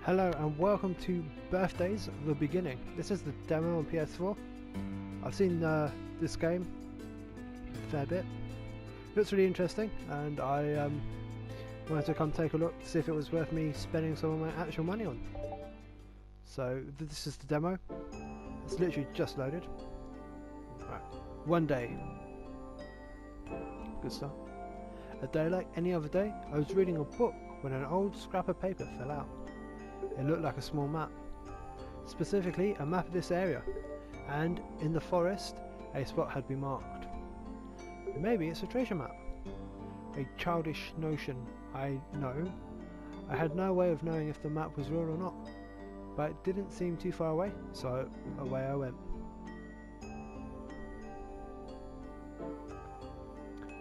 Hello and welcome to Birthdays the Beginning. This is the demo on PS4. I've seen this game a fair bit. It looks really interesting and I wanted to come take a look to see if it was worth me spending some of my actual money on. So this is the demo. It's literally just loaded. Right. One day. Good stuff. A day like any other day, I was reading a book when an old scrap of paper fell out. It looked like a small map, specifically a map of this area, and in the forest a spot had been marked. Maybe it's a treasure map. A childish notion, I know. I had no way of knowing if the map was real or not, but it didn't seem too far away, so away I went.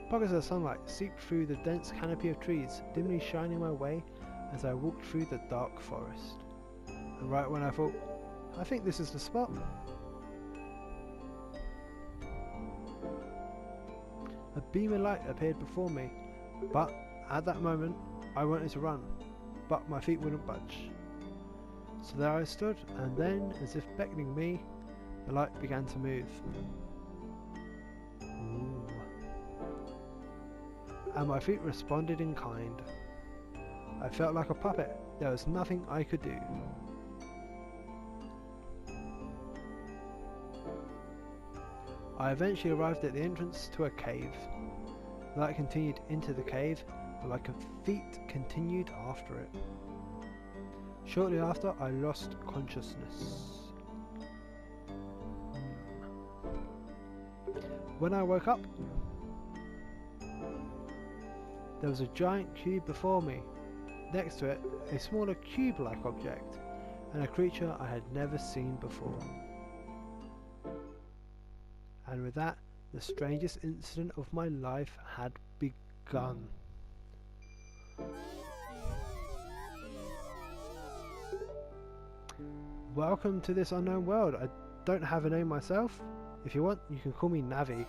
Pockets of sunlight seeped through the dense canopy of trees, dimly shining my way as I walked through the dark forest. And right when I thought, I think this is the spot, a beam of light appeared before me, but at that moment I wanted to run, but my feet wouldn't budge. So there I stood, and then, as if beckoning me, the light began to move. Ooh. And my feet responded in kind. I felt like a puppet. There was nothing I could do. I eventually arrived at the entrance to a cave. The light continued into the cave, but my feet continued after it. Shortly after, I lost consciousness. When I woke up, there was a giant cube before me. Next to it, a smaller cube-like object, and a creature I had never seen before. And with that, the strangest incident of my life had begun. Welcome to this unknown world. I don't have a name myself. If you want, you can call me Navi.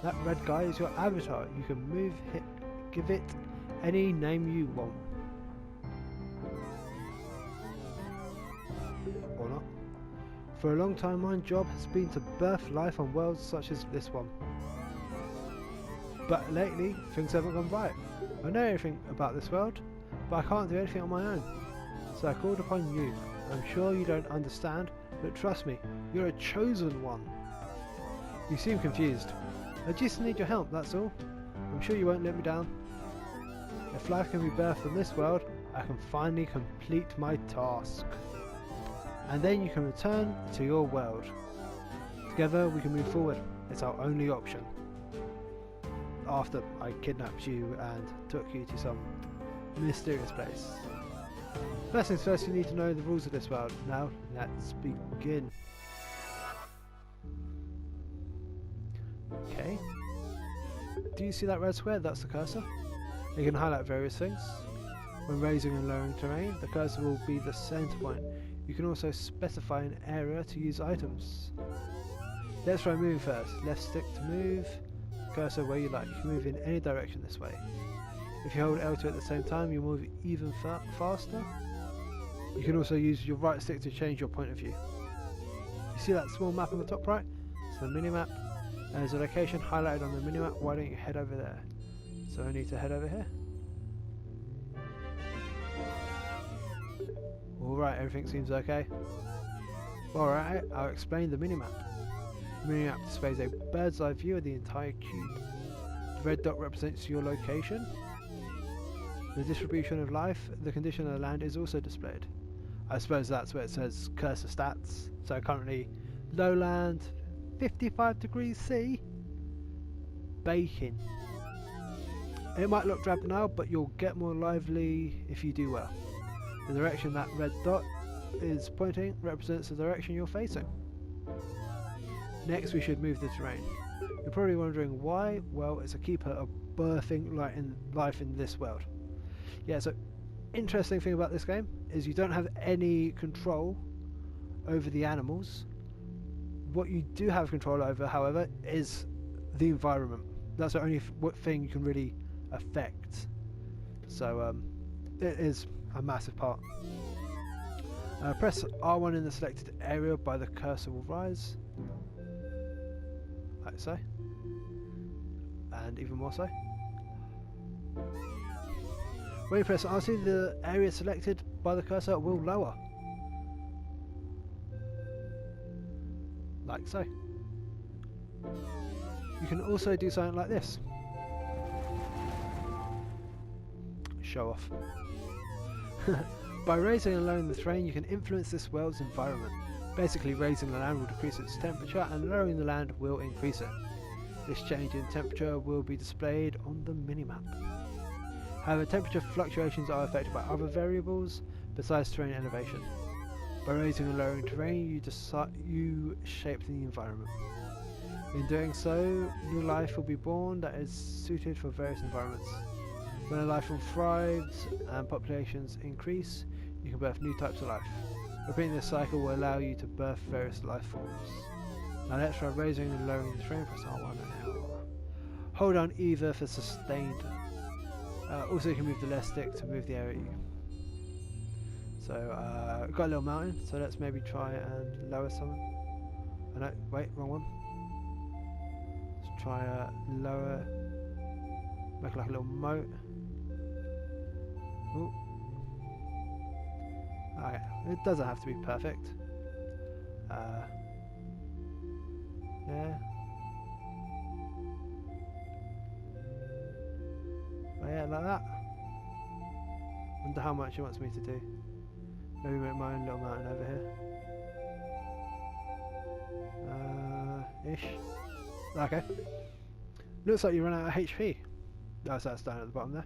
That red guy is your avatar. You can move it, give it any name you want. Or not. For a long time my job has been to birth life on worlds such as this one. But lately things haven't gone right. I know everything about this world, but I can't do anything on my own. So I called upon you. I'm sure you don't understand, but trust me, you're a chosen one. You seem confused. I just need your help, that's all. I'm sure you won't let me down. If life can be birthed in this world, I can finally complete my task. And then you can return to your world. Together we can move forward. It's our only option. After I kidnapped you and took you to some mysterious place. First things first, you need to know the rules of this world. Now, let's begin. Okay. Do you see that red square? That's the cursor. You can highlight various things. When raising and lowering terrain, the cursor will be the center point. You can also specify an area to use items. Let's try moving first. Left stick to move, cursor where you like. You can move in any direction this way. If you hold L2 at the same time, you'll move even faster. You can also use your right stick to change your point of view. You see that small map on the top right? It's the mini-map. There's a location highlighted on the mini-map. Why don't you head over there? So I need to head over here. Alright, everything seems okay. Alright, I'll explain the minimap. The minimap displays a bird's eye view of the entire cube. The red dot represents your location. The distribution of life, the condition of the land is also displayed. I suppose that's where it says cursor stats. So currently, lowland, 55 degrees C, baking. It might look drab now, but you'll get more lively if you do well. The direction that red dot is pointing represents the direction you're facing. Next we should move the terrain. You're probably wondering why. Well, it's a keeper of birthing life in this world. Yeah, so interesting thing about this game is you don't have any control over the animals. What you do have control over, however, is the environment. That's the only thing you can really affect. So it is a massive part. Press R1 in the selected area by the cursor will rise, like so, and even more so. When you press R2, the area selected by the cursor will lower, like so. You can also do something like this. Show off. By raising and lowering the terrain, you can influence this world's environment. Basically, raising the land will decrease its temperature and lowering the land will increase it. This change in temperature will be displayed on the minimap. However, temperature fluctuations are affected by other variables besides terrain elevation. By raising and lowering terrain, you shape the environment. In doing so, new life will be born that is suited for various environments. When a life form thrives and populations increase, you can birth new types of life. Repeating this cycle will allow you to birth various life forms. Now let's try raising and lowering the terrain. Press R1 and L. Hold down either for sustained. Also you can move the left stick to move the area. So we've got a little mountain, so let's maybe try and lower some. Oh no, wait, wrong one. Let's try lower, make like a little moat. Ooh. Okay, it doesn't have to be perfect. Yeah. Oh yeah, like that. Wonder how much it wants me to do. Maybe make my own little mountain over here. Ish. Okay. Looks like you run out of HP. Oh, so that's down at the bottom there.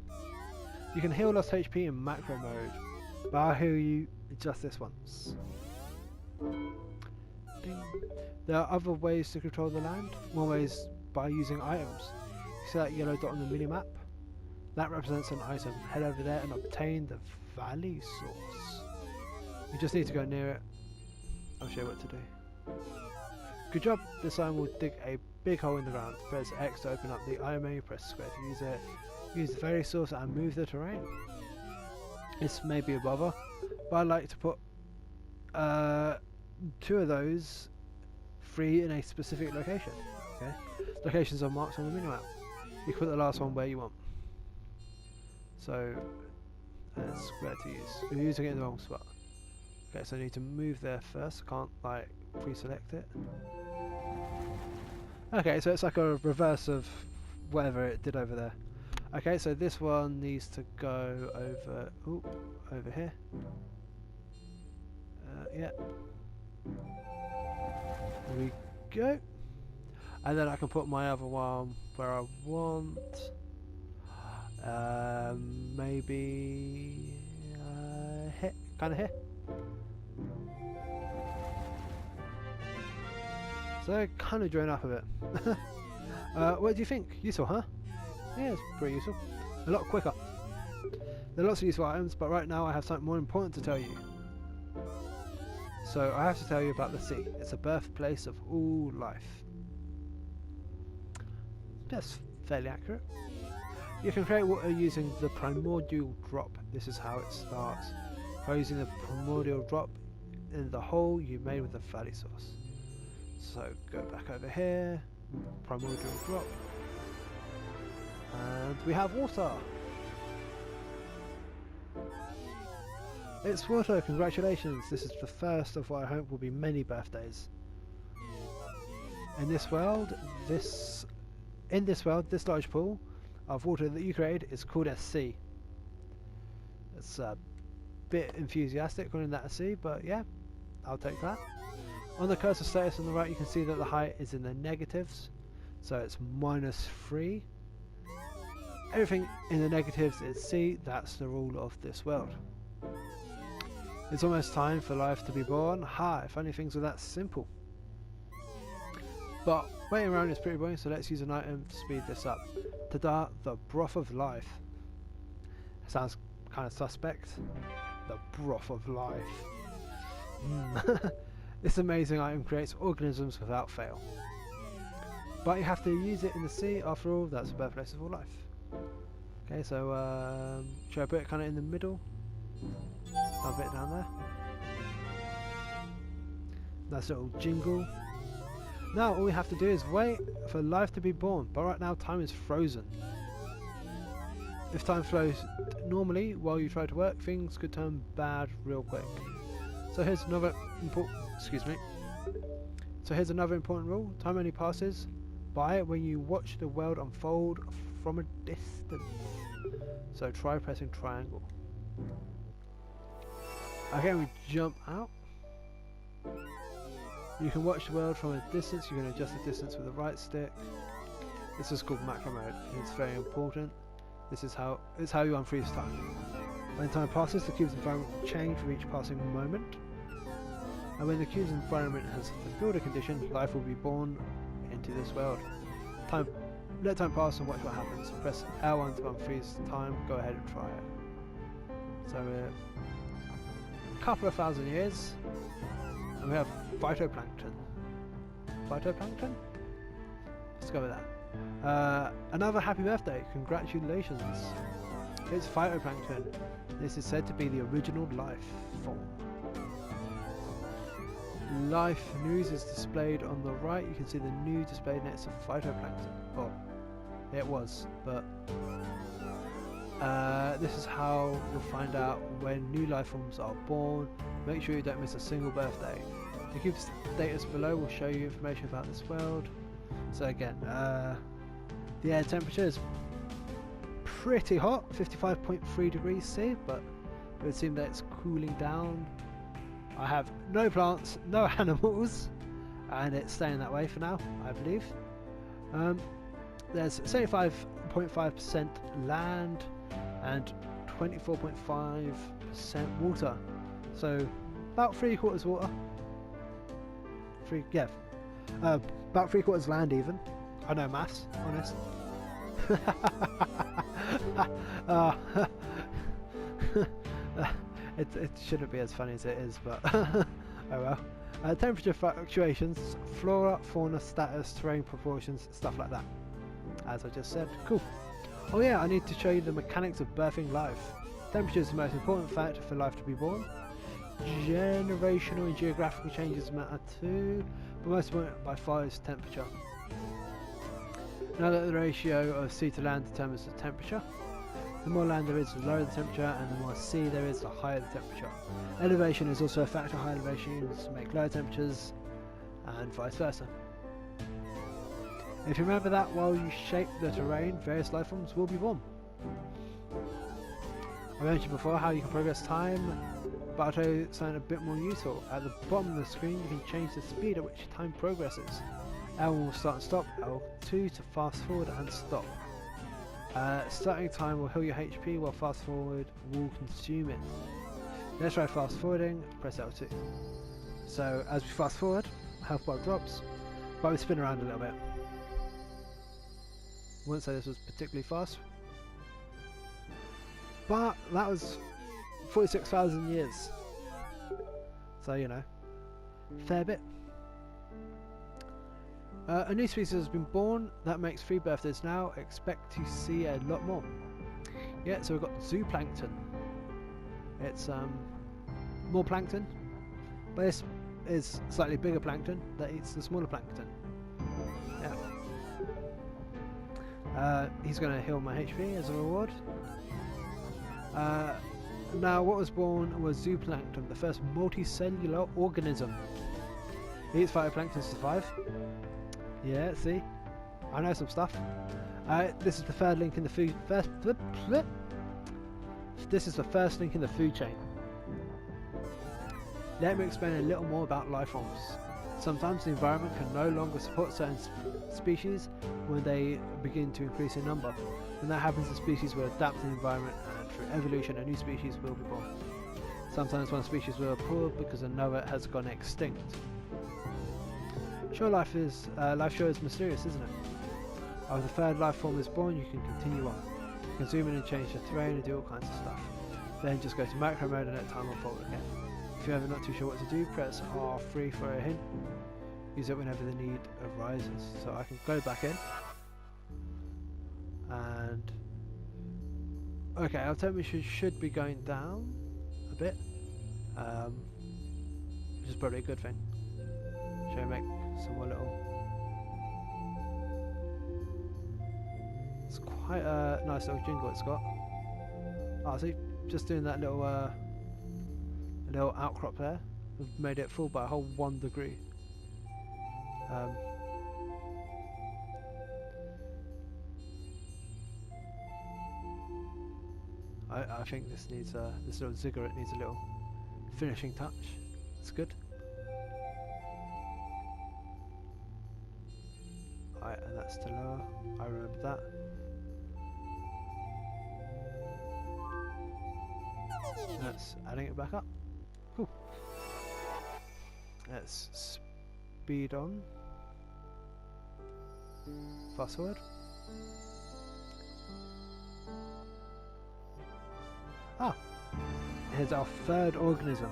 You can heal lost HP in macro mode, but I'll heal you just this once. Ding. There are other ways to control the land. One way is by using items. You see that yellow dot on the minimap? That represents an item. Head over there and obtain the valley source. You just need to go near it. I'll show you what to do. Good job. This item will dig a big hole in the ground. Press X to open up the item menu, press square to use it. Use the valley source and move the terrain. This may be a bother, but I like to put 2 of those, 3 in a specific location. Okay, locations are marked on the minimap. You can put the last one where you want. So square to use. We're using it in the wrong spot. Okay, so I need to move there first. I can't like pre-select it. Okay, so it's like a reverse of whatever it did over there. Okay, so this one needs to go over. Ooh, over here. Yeah. There we go. And then I can put my other one where I want. Maybe here, kind of here. So kind of drawn up a bit. What do you think? Useful, huh? Yeah, it's pretty useful. A lot quicker. There are lots of useful items, but right now I have something more important to tell you. So I have to tell you about the sea. It's a birthplace of all life. That's fairly accurate. You can create water using the primordial drop. This is how it starts. By using the primordial drop in the hole you made with the valley source. So go back over here, primordial drop, and we have water. It's water, congratulations. This is the first of what I hope will be many birthdays. In this world, this large pool of water that you created is called a sea. It's a bit enthusiastic calling that a sea, but yeah, I'll take that. On the cursor status on the right, you can see that the height is in the negatives, so it's -3. Everything in the negatives is C. That's the rule of this world. It's almost time for life to be born. Ha! If only things were that simple. But waiting around is pretty boring, so let's use an item to speed this up. Ta-da! The broth of life. Sounds kind of suspect. The broth of life. This amazing item creates organisms without fail. But you have to use it in the sea, after all, that's the birthplace of all life. Okay, so should I put it kind of in the middle? A bit down there. Nice little jingle. Now all we have to do is wait for life to be born, but right now time is frozen. If time flows normally while you try to work, things could turn bad real quick. So here's another important rule. Time only passes by when you watch the world unfold from a distance. So try pressing triangle. Okay, we jump out. You can watch the world from a distance. You can adjust the distance with the right stick. This is called macro mode. It's very important. This is how you unfreeze time. When time passes, the cube's environment will change for each passing moment. And when the cube's environment has fulfilled a condition, life will be born into this world. Let time pass and watch what happens. Press L1 to unfreeze time. Go ahead and try it. So a couple of thousand years, and we have phytoplankton. Phytoplankton? Let's go with that. Another happy birthday. Congratulations. It's phytoplankton. This is said to be the original life form. Life news is displayed on the right. You can see the new displayed next to phytoplankton. Oh, it was, but this is how you'll find out when new life forms are born. Make sure you don't miss a single birthday. The cube's status below will show you information about this world. So again, the air temperature is pretty hot, 55.3 degrees C, but it would seem that it's cooling down. I have no plants, no animals, and it's staying that way for now, I believe. There's 75.5% land and 24.5% water, so about 3/4 water. About 3/4 land even. I know maths, honest. It shouldn't be as funny as it is, but oh well. Temperature fluctuations, flora, fauna, status, terrain proportions, stuff like that. As I just said. Cool. Oh yeah, I need to show you the mechanics of birthing life. Temperature is the most important factor for life to be born. Generational and geographical changes matter too, but most important by far is temperature. Now that the ratio of sea to land determines the temperature. The more land there is, the lower the temperature, and the more sea there is, the higher the temperature. Elevation is also a factor. High elevations make lower temperatures, and vice versa. If you remember that while you shape the terrain, various life forms will be born. I mentioned before how you can progress time, but I'll tell you something a bit more useful. At the bottom of the screen you can change the speed at which time progresses. L1 will start and stop, L2 to fast forward and stop. Starting time will heal your HP, while fast forward will consume it. Let's try fast forwarding, press L2. So as we fast forward, health bar drops, but we spin around a little bit. Wouldn't say this was particularly fast, but that was 46,000 years. So you know, fair bit. A new species has been born. That makes 3 birthdays now. Expect to see a lot more. Yeah, so we've got zooplankton. It's more plankton, but this is slightly bigger plankton that eats the smaller plankton. Yeah. He's going to heal my HP as a reward. Now, what was born was zooplankton, the first multicellular organism. It eats phytoplankton to survive. Yeah, see, I know some stuff. This is the third link in the food. This is the first link in the food chain. Let me explain a little more about life forms. Sometimes the environment can no longer support certain species when they begin to increase in number. When that happens, the species will adapt to the environment, and through evolution, a new species will be born. Sometimes one species will appear because another has gone extinct. Sure, life sure is mysterious, isn't it? After the third life form is born, you can continue on. You can zoom in and change the terrain and do all kinds of stuff. Then just go to macro mode and let time unfold again. If you're ever not too sure what to do, press R3 for a hint. Use it whenever the need arises. So I can go back in. And okay, our temperature should be going down a bit. Which is probably a good thing. Shall we make some more little... It's quite a nice little jingle it's got. Ah, see, just doing that little outcrop there, we've made it full by a whole 1 degree. I think this needs this little ziggurat needs a little finishing touch. It's good. Alright, and that's too lower. I remember that. That's adding it back up. Cool. Let's speed on. Fast forward. Ah, here's our 3rd organism.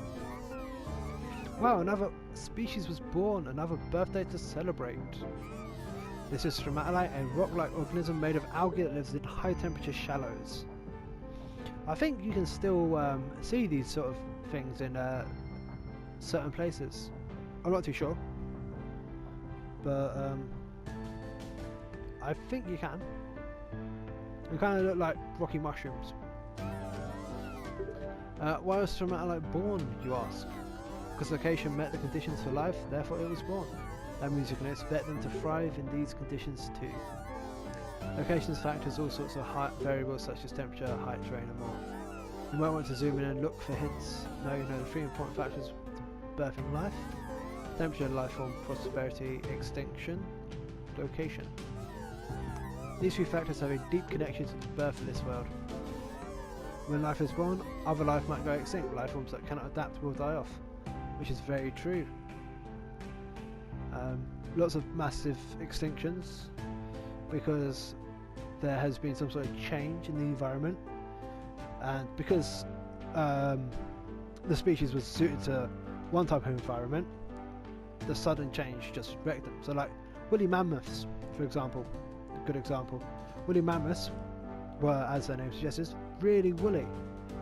Wow, another species was born, another birthday to celebrate. This is stromatolite, a rock-like organism made of algae that lives in high-temperature shallows. I think you can still see these sort of things in certain places. I'm not too sure, but I think you can. They kind of look like rocky mushrooms. Why was stromatolite born, you ask? Because location met the conditions for life, therefore it was born. That means you can expect them to thrive in these conditions too. Locations factors all sorts of variables such as temperature, height, terrain and more. You might want to zoom in and look for hints. Now you know the 3 important factors to birthing life: temperature, life form, prosperity, extinction, location. These 3 factors have a deep connection to the birth of this world. When life is born, other life might go extinct. Life forms that cannot adapt will die off, which is very true. Lots of massive extinctions because there has been some sort of change in the environment, and because the species was suited to one type of environment, the sudden change just wrecked them. So like woolly mammoths, for example, a good example. Woolly mammoths were, as their name suggests, really woolly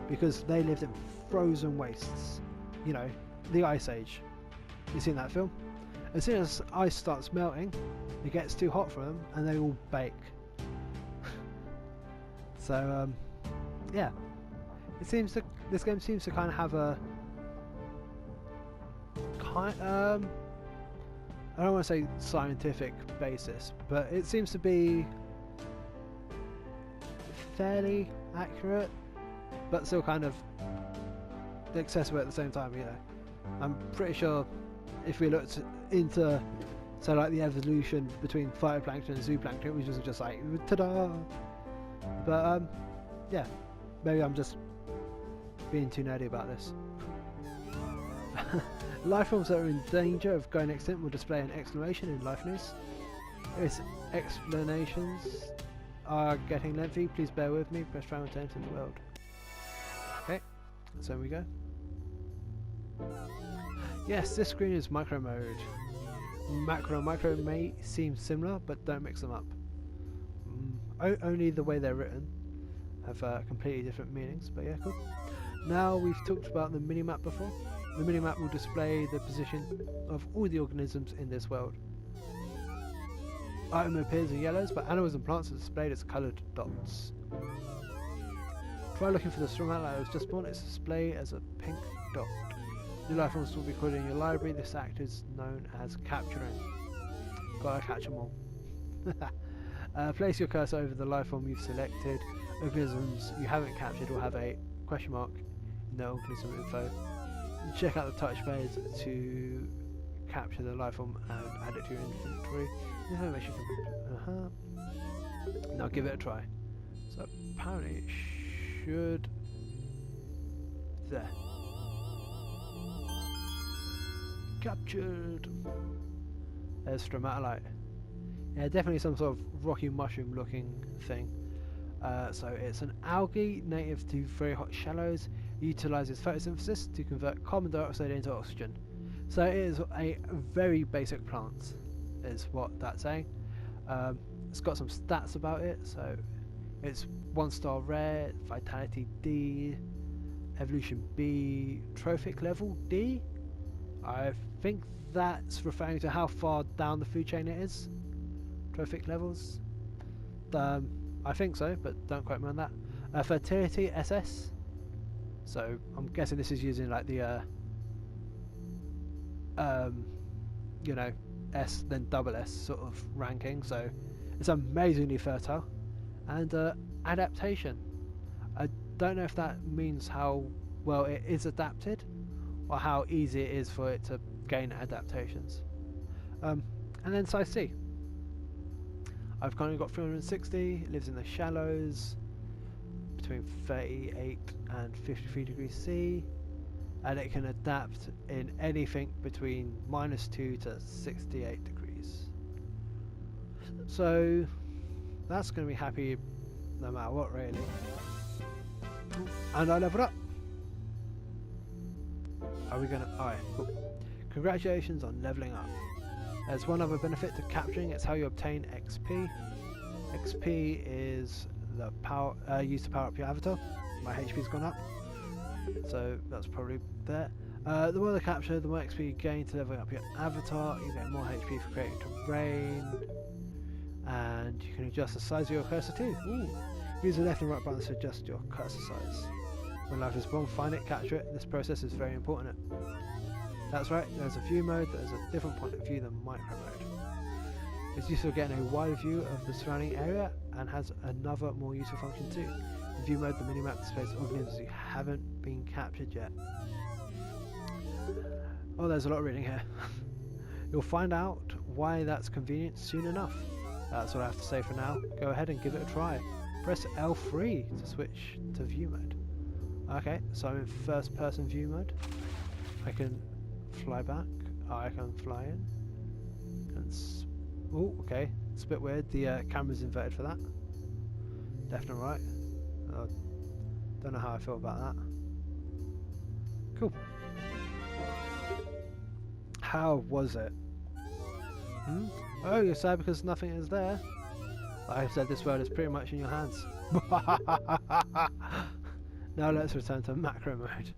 because they lived in frozen wastes, you know, the Ice Age. You seen that film? As soon as ice starts melting, it gets too hot for them and they all bake. So yeah, it seems to, this game seems to kind of have a I don't want to say scientific basis, but it seems to be fairly accurate, but still kind of accessible at the same time, you know. I'm pretty sure if we looked into, so like the evolution between phytoplankton and zooplankton, which was just like, ta-da! But yeah, maybe I'm just being too nerdy about this. Life forms that are in danger of going extinct will display an exclamation in life news. Its explanations are getting lengthy, please bear with me, press round to enter the world. Okay, so we go. Yes, this screen is micro mode. Macro and micro may seem similar, but don't mix them up. Only the way they're written have completely different meanings, but yeah, cool. Now we've talked about the minimap before. The minimap will display the position of all the organisms in this world. Item appears in yellows, but animals and plants are displayed as coloured dots. Try looking for the stromatolite that was just born, it's displayed as a pink dot. New life forms will be recorded in your library. This act is known as capturing. Gotta catch them all. Place your cursor over the life form you've selected. Organisms you haven't captured will have a question mark in the organism info. Check out the touch page to capture the life form and add it to your inventory. Information can Now give it a try. So apparently it should... There. Captured! There's stromatolite. Yeah, definitely some sort of rocky mushroom looking thing. So it's an algae native to very hot shallows. It utilises photosynthesis to convert carbon dioxide into oxygen. So it is a very basic plant, is what that's saying. It's got some stats about it. So it's 1-star rare, vitality D, evolution B, trophic level D, I think that's referring to how far down the food chain it is. Trophic levels. I think so, but don't quote me on that. Fertility SS. So I'm guessing this is using like the you know, S then double S sort of ranking. So it's amazingly fertile. And adaptation. I don't know if that means how well it is adapted or how easy it is for it to gain adaptations. And then size C. I've currently got 360, it lives in the shallows between 38 and 53 degrees C, and it can adapt in anything between -2 to 68 degrees. So that's going to be happy no matter what, really. And I leveled up. Are we going to... Alright, cool. Congratulations on leveling up. There's one other benefit to capturing, it's how you obtain XP. XP is the power used to power up your avatar. My HP's gone up, so that's probably there. The more the capture, the more XP you gain to leveling up your avatar. You get more HP for creating terrain, and you can adjust the size of your cursor too. Ooh. Use the left and right buttons to adjust your cursor size. When life is born, find it, capture it. This process is very important. That's right, there's a view mode that is a different point of view than micro mode. It's useful getting a wide view of the surrounding area and has another more useful function too. In view mode, the minimap displays organisms who haven't been captured yet. Oh, there's a lot of reading here. You'll find out why that's convenient soon enough. That's what I have to say for now. Go ahead and give it a try. Press L3 to switch to view mode. Okay, so I'm in first person view mode. I can fly back. Oh, I can fly in. And oh, okay. It's a bit weird. The camera's inverted for that. Left and right. Don't know how I feel about that. Cool. How was it? Oh, you're sad because nothing is there? Like I said, this world is pretty much in your hands. Now let's return to macro mode.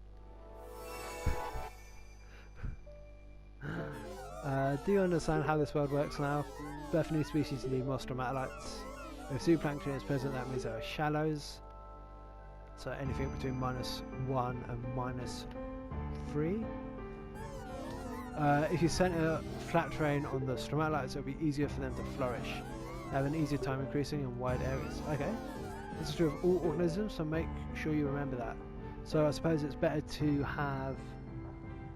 Do you understand how this world works now? Birth new species need more stromatolites. If zooplankton is present, that means there are shallows. So anything between -1 and -3. If you center flat terrain on the stromatolites, it'll be easier for them to flourish. They have an easier time increasing in wide areas. Okay. This is true of all organisms, so make sure you remember that. So I suppose it's better to have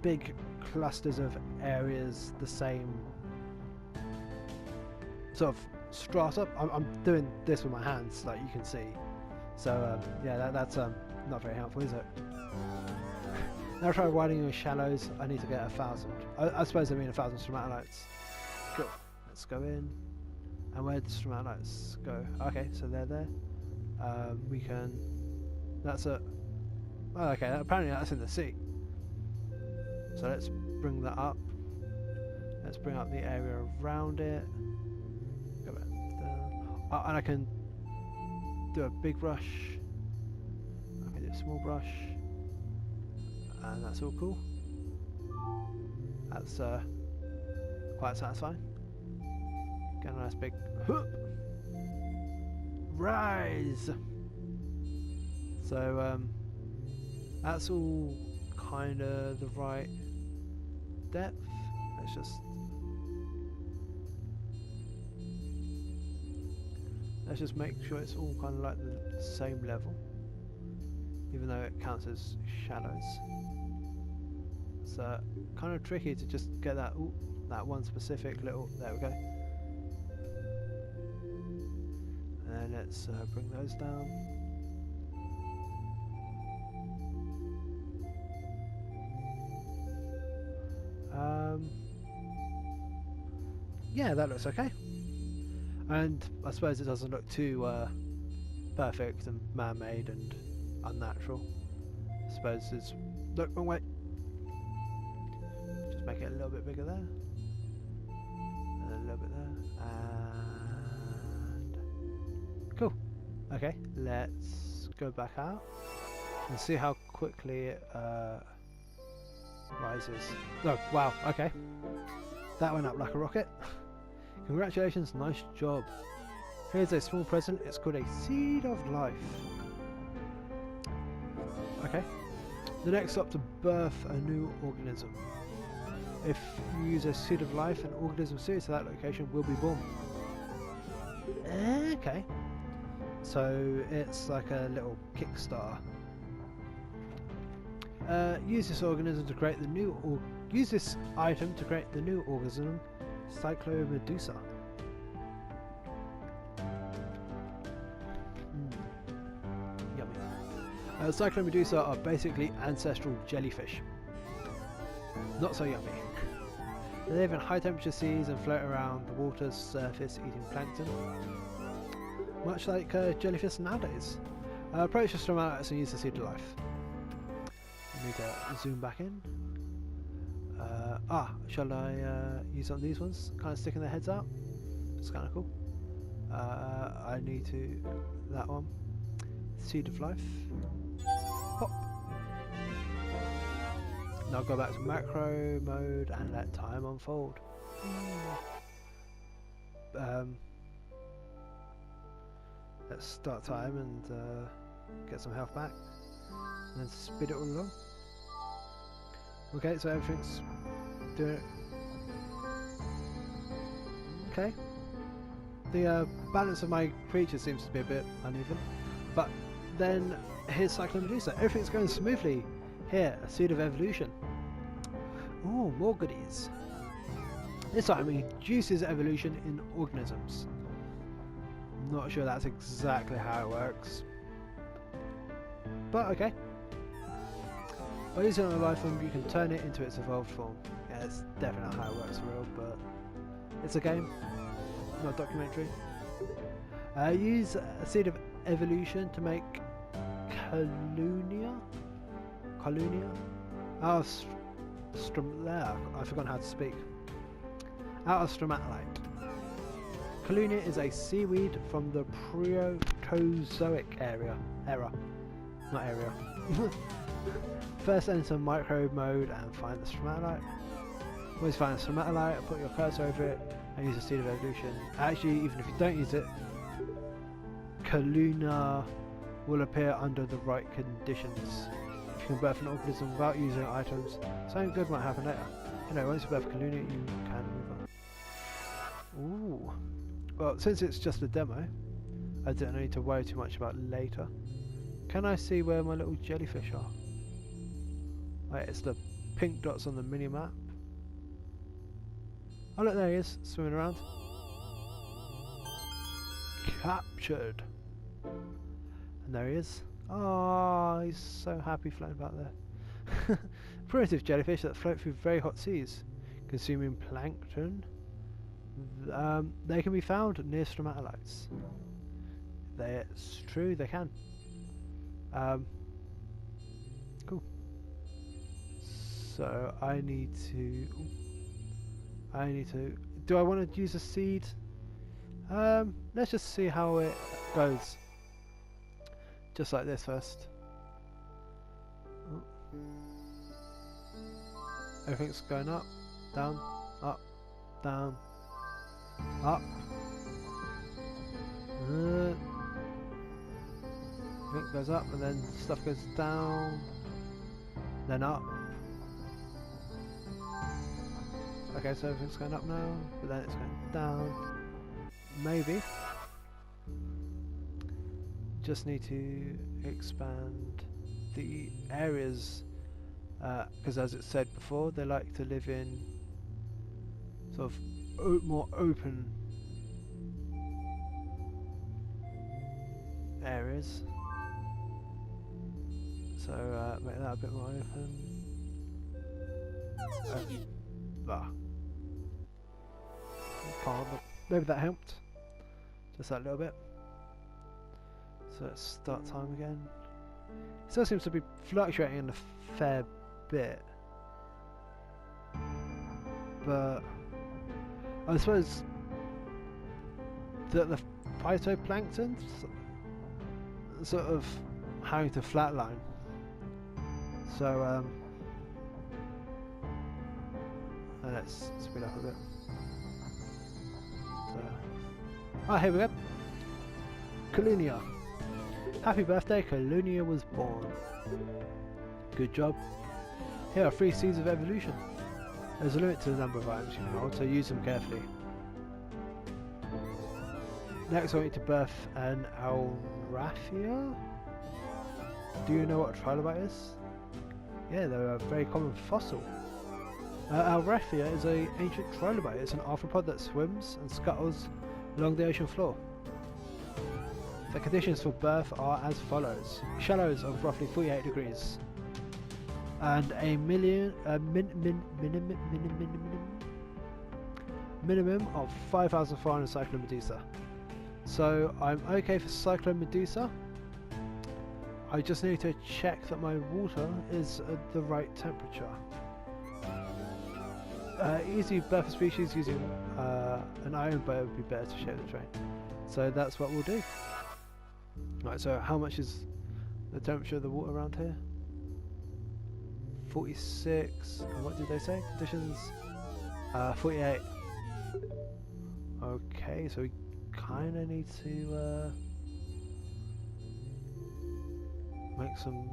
big clusters of areas the same sort of strata. I'm doing this with my hands, like you can see. So yeah, that's not very helpful, is it? Now try widening your shallows. I need to get 1,000. I suppose I mean 1,000 stromatolites. Cool. Let's go in. And where did the stromatolites go? Okay, so they're there. We can. That's a. Oh, okay. Apparently that's in the sea. So let's bring that up. Let's bring up the area around it. Go back down. Oh, and I can do a big brush. I can do a small brush. And that's all cool. That's quite satisfying. Get a nice big whoop. Rise. So that's all kind of the right depth. Let's just make sure it's all kind of like the same level, even though it counts as shadows. It's kind of tricky to just get that that one specific little. There we go. And then let's bring those down. Yeah, that looks okay. And I suppose it doesn't look too perfect and man-made and unnatural. I suppose it's... Look, wrong way. Just make it a little bit bigger there. And a little bit there. And... Cool. Okay, let's go back out and see how quickly it rises. rises. Oh, wow, okay. That went up like a rocket. Congratulations, nice job. Here's a small present, it's called a Seed of Life. Okay. The next stop to birth a new organism. If you use a Seed of Life, an organism suited to that location will be born. Okay. So it's like a little Kickstarter. Use this organism to create the new use this item to create the new organism, Cyclomedusa. Yummy. Cyclomedusa are basically ancestral jellyfish. Not so yummy. They live in high temperature seas and float around the water's surface eating plankton. Much like jellyfish nowadays. Approach the stromatolites and use the Seed of Life. Need to zoom back in. Shall I use on these ones? Kind of sticking their heads out. It's kind of cool. I need to that one. Seed of Life. Pop. Now go back to macro mode and let time unfold. Let's start time and get some health back, and then speed it all along. Okay, so everything's doing it. Okay. The balance of my creature seems to be a bit uneven, but then here's Cyclomedusa. Everything's going smoothly. Here, a Seed of Evolution. Ooh, more goodies. This time it induces evolution in organisms. Not sure that's exactly how it works, but okay. By using it on a life form, you can turn it into its evolved form. Yeah, it's definitely not how it works for real, but it's a game, not a documentary. Use a Seed of Evolution to make Calunia out of I've forgotten how to speak. Out of stromatolite. Calunia is a seaweed from the Proterozoic era. Not area. First enter micro mode and find the stromatolite. Always find a stromatolite, put your cursor over it and use the Seed of Evolution. Actually, even if you don't use it, Calunia will appear under the right conditions. If you can birth an organism without using items, something good might happen later. You know, once you birth Calunia, you can move on. Ooh. Well, since it's just a demo, I don't need to worry too much about later. Can I see where my little jellyfish are? Wait, it's the pink dots on the mini-map. Oh look, there he is, swimming around. Captured! And there he is. Oh, he's so happy floating about there. Primitive jellyfish that float through very hot seas, consuming plankton. They can be found near stromatolites. It's true, they can. Cool. So I need to. Do I want to use a seed? Let's just see how it goes. Just like this first. Oh. Everything's going up, down, up, down, up. Everything goes up and then stuff goes down, then up. Okay, so everything's going up now, but then it's going down. Maybe. Just need to expand the areas, because as it said before, they like to live in sort of more open areas. So make that a bit more open. Maybe that helped. Just that little bit. So let's start time again. It still seems to be fluctuating a fair bit. But I suppose that the phytoplankton sort of having to flatline. So let's speed up a bit. So, oh, here we go. Kalunia. Happy birthday, Kalunia was born. Good job. Here are 3 seeds of evolution. There's a limit to the number of items you can hold, so use them carefully. Next, I want you to birth an Alraphia. Do you know what a trilobite is? Yeah, they're a very common fossil. Alraphia is an ancient trilobite. It's an arthropod that swims and scuttles along the ocean floor. The conditions for birth are as follows: shallows of roughly 48 degrees, and a minimum of 5,400 Cyclone Medusa. So I'm okay for Cyclone Medusa. I just need to check that my water is at the right temperature. Easy birth of species using an iron bow would be better to shape the terrain. So that's what we'll do. Right, so how much is the temperature of the water around here? 46, and what did they say? Conditions? 48. Okay, so we kind of need to make some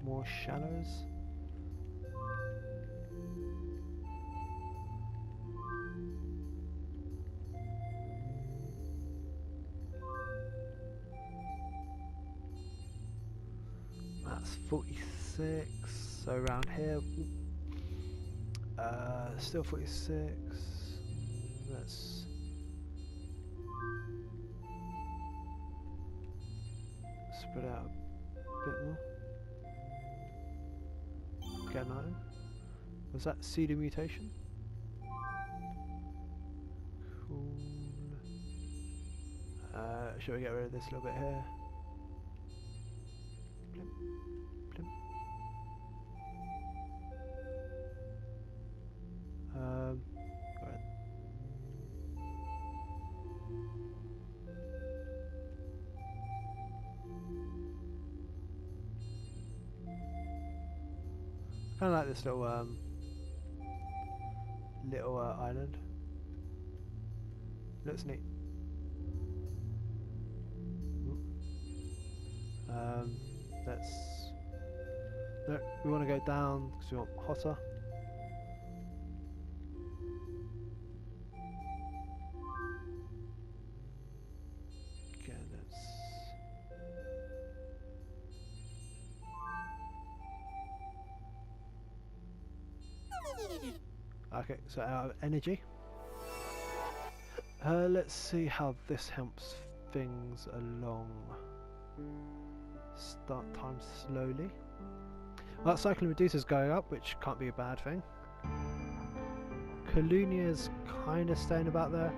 more shallows. That's 46, so around here, still 46, let's spread out a bit more. Get an item. Was that cedar mutation? Cool. Shall we get rid of this little bit here? Blim, blim. Right. I kind of like this little island. Looks neat. Let's. No, we want to go down because we want hotter. Okay, let's. Okay, so out of energy. Let's see how this helps things along. Start time slowly. Well, Cyclone Medusa's going up, which can't be a bad thing. Kalunia's kind of staying about there.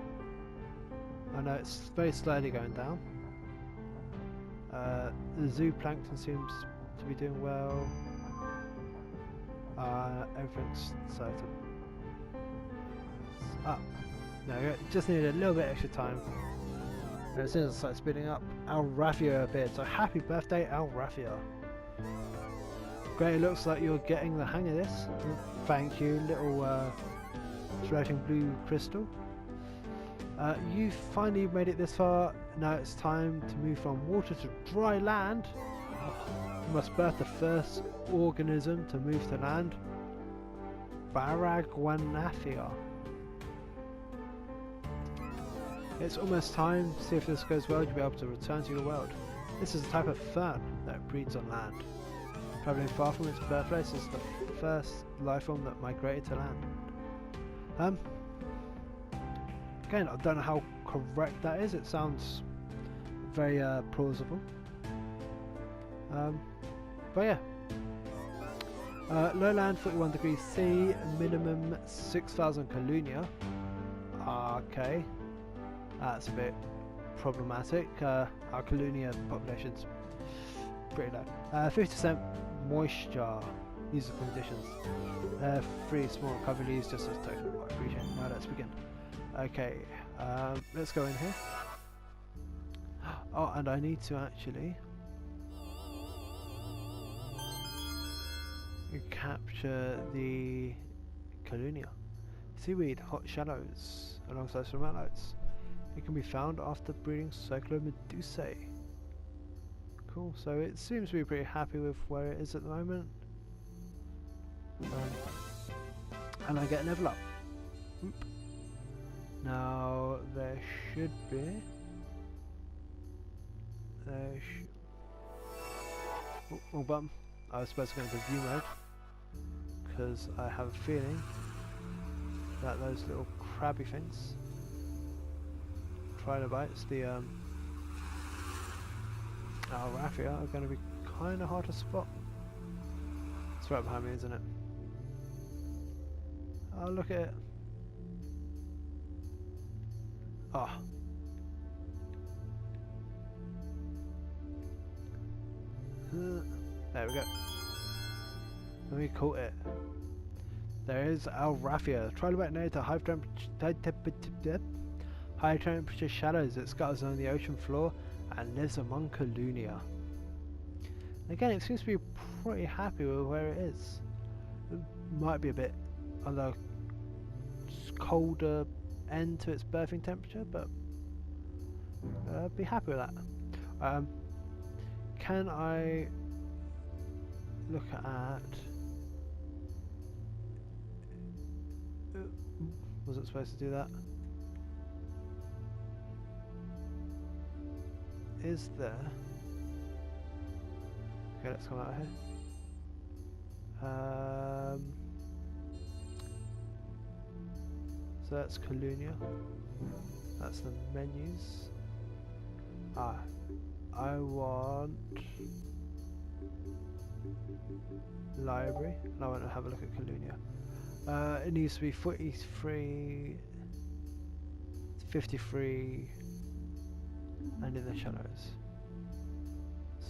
I know it's very slowly going down. The zooplankton seems to be doing well. Everything's started up. No, just needed a little bit extra time. And as soon as I started speeding up, Alraphia appeared. So happy birthday, Alraphia. Great, it looks like you're getting the hang of this. Thank you, little floating blue crystal. You finally made it this far. Now it's time to move from water to dry land. You must birth the first organism to move to land. Baragwanathia. It's almost time. See if this goes well, you'll be able to return to your world. This is a type of fern that breeds on land. Travelling far from its birthplace is the first life form that migrated to land. Again, I don't know how correct that is. It sounds very plausible. But yeah. Lowland 41 degrees C, minimum 6,000 Kalunia. Okay. That's a bit problematic. Our Kalunia population's pretty low. 50% moisture. These are conditions. 3 small recovery leaves just as token of appreciation. Now let's begin. Okay, let's go in here. Oh, and I need to actually capture the Kalunia. Seaweed, hot shallows, alongside some lights. It can be found after breeding Cyclomedusae. Cool, so it seems to be pretty happy with where it is at the moment. And I get a level up. Oop. Now there should be. Wrong button. I was supposed to go into view mode because I have a feeling that those little crabby things, trilobites, the Raffia, are going to be kind of hard to spot. It's right behind me, isn't it? Oh, look at it. Oh. There we go. And we caught it. There is our Raffia, trilobite native to high temperature shadows that scatters on the ocean floor and lives among Colunia. Again, it seems to be pretty happy with where it is. It might be a bit on the colder end to its birthing temperature, but be happy with that. Can I look at... wasn't supposed to do that. Is there... okay, let's come out here. So that's Colunia. That's the menus. I want library, and I want to have a look at Colunia. It needs to be 43, 53, and in the shadows.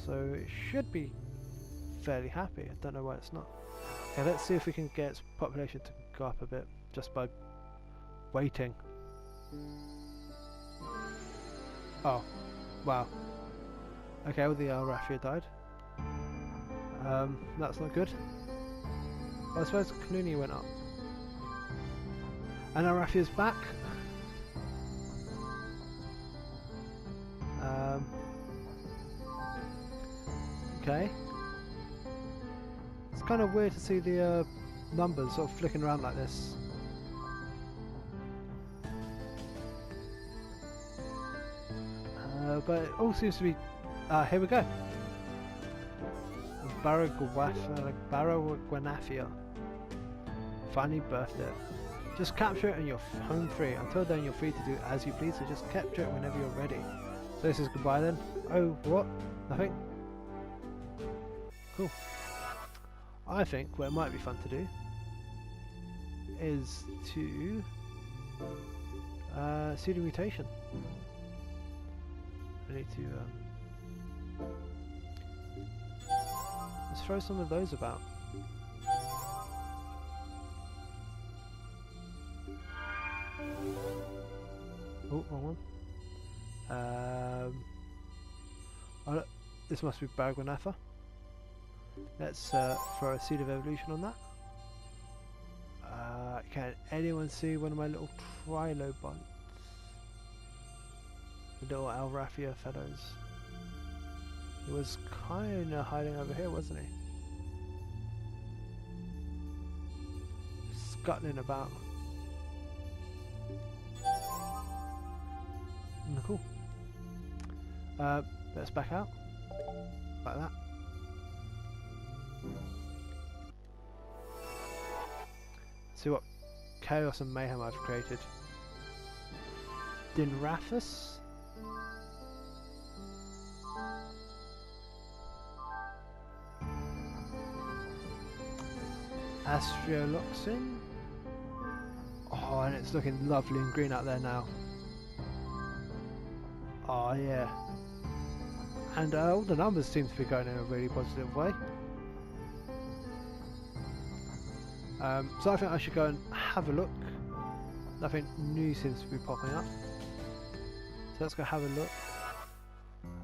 So it should be fairly happy. I don't know why it's not. Okay, let's see if we can get its population to go up a bit just by waiting. Oh, wow. Okay, well the Raffia died. That's not good. Well, I suppose Colunia went up. And our Raffia's back. Okay. It's kind of weird to see the numbers sort of flicking around like this. But it all seems to be... here we go. Barraguanafia. Finally birthed it. Just capture it and you're home free. Until then you're free to do as you please, so just capture it whenever you're ready. So this is goodbye then. Oh, what? Nothing? Cool. I think what might be fun to do is to see the mutation. I need to let's throw some of those about. Oh, wrong one. Oh, look, this must be Barraguanafa. Let's throw a seed of evolution on that. Can anyone see one of my little trilobites? The little Raffia fellows. He was kind of hiding over here, wasn't he? Scuttling about. Cool. Let's back out. Like that. See what chaos and mayhem I've created. Dinraphus. Astrioloxin. Oh, and it's looking lovely and green out there now. Oh yeah. And all the numbers seem to be going in a really positive way. So I think I should go and have a look. Nothing new seems to be popping up. So let's go have a look.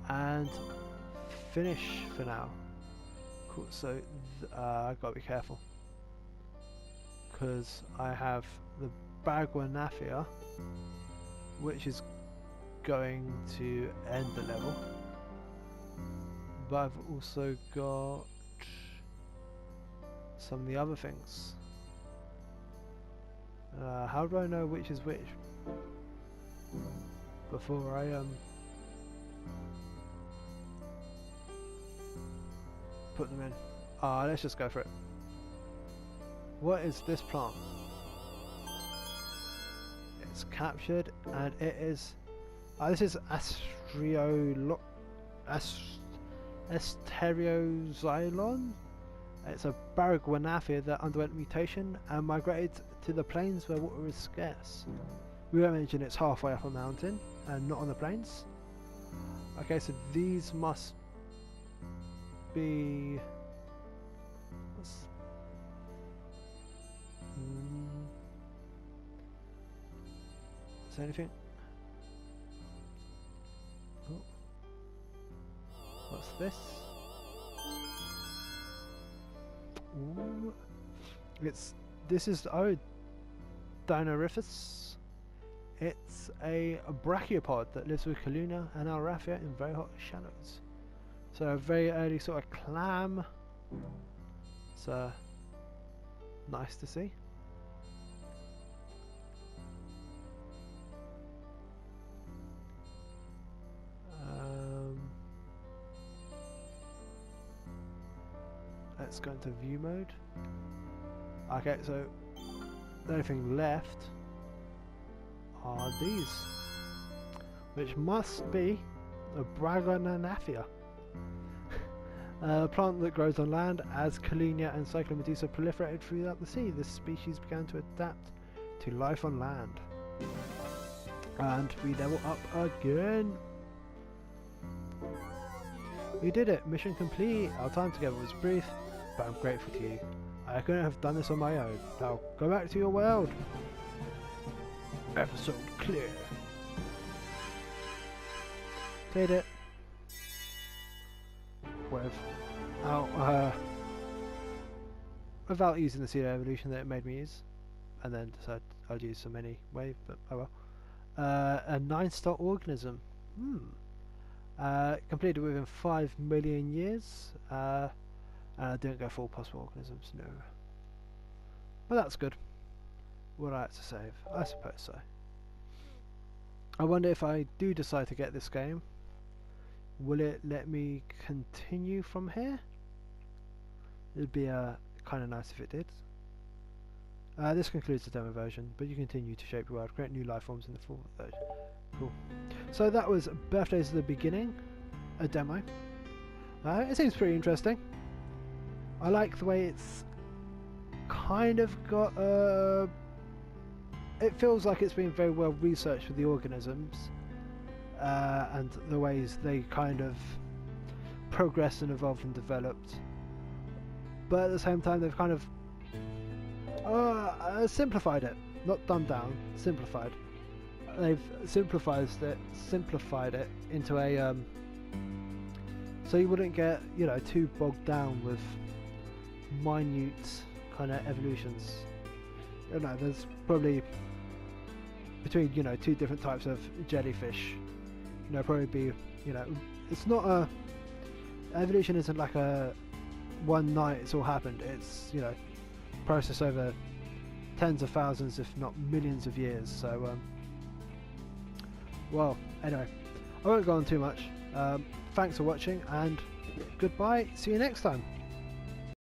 And finish for now. Cool, so I've got to be careful. Because I have the Baragwanathia, which is going to end the level. But I've also got some of the other things. How do I know which is which before I put them in? Let's just go for it. What is this plant? It's captured, and it is. This is Astereoxylon. It's a Baragwanathia that underwent mutation and migrated to the plains where water is scarce. We won't mention it's halfway up a mountain and not on the plains. Okay, so these must be. Is there anything? Oh. What's this? Ooh. This is Dinoriphus. It's a brachiopod that lives with Kaluna and Alraphia in very hot shadows. So a very early sort of clam. So nice to see. Let's go into view mode. Okay, so the only thing left are these, which must be a Baragwanathia. A plant that grows on land as Kalunia and Cyclomedusa proliferated throughout the sea. This species began to adapt to life on land. And we level up again. We did it! Mission complete! Our time together was brief, but I'm grateful to you. I couldn't have done this on my own. Now, go back to your world! Episode clear. Cleared it. Without using the pseudo evolution that it made me use. And then decided I'd use some anyway, but oh well. A 9-star organism. Completed within 5 million years. I didn't go for all possible organisms, no. But that's good. What I had to save, I suppose so. I wonder if I do decide to get this game, will it let me continue from here? It'd be kind of nice if it did. This concludes the demo version, but you continue to shape your world, create new life forms in the full version. Cool. So that was Birthdays of the Beginning, a demo. It seems pretty interesting. I like the way it's kind of got it feels like it's been very well researched with the organisms and the ways they kind of progressed and evolved and developed. But at the same time they've kind of simplified it, not dumbed down, simplified. They've simplified it into a so you wouldn't get, you know, too bogged down with minute kind of evolutions. You know, there's probably between, you know, 2 different types of jellyfish. You know, probably be, you know, it's not a evolution isn't like a one night it's all happened. It's, you know, process over tens of thousands, if not millions of years. So, well, anyway, I won't go on too much. Thanks for watching, and goodbye. See you next time.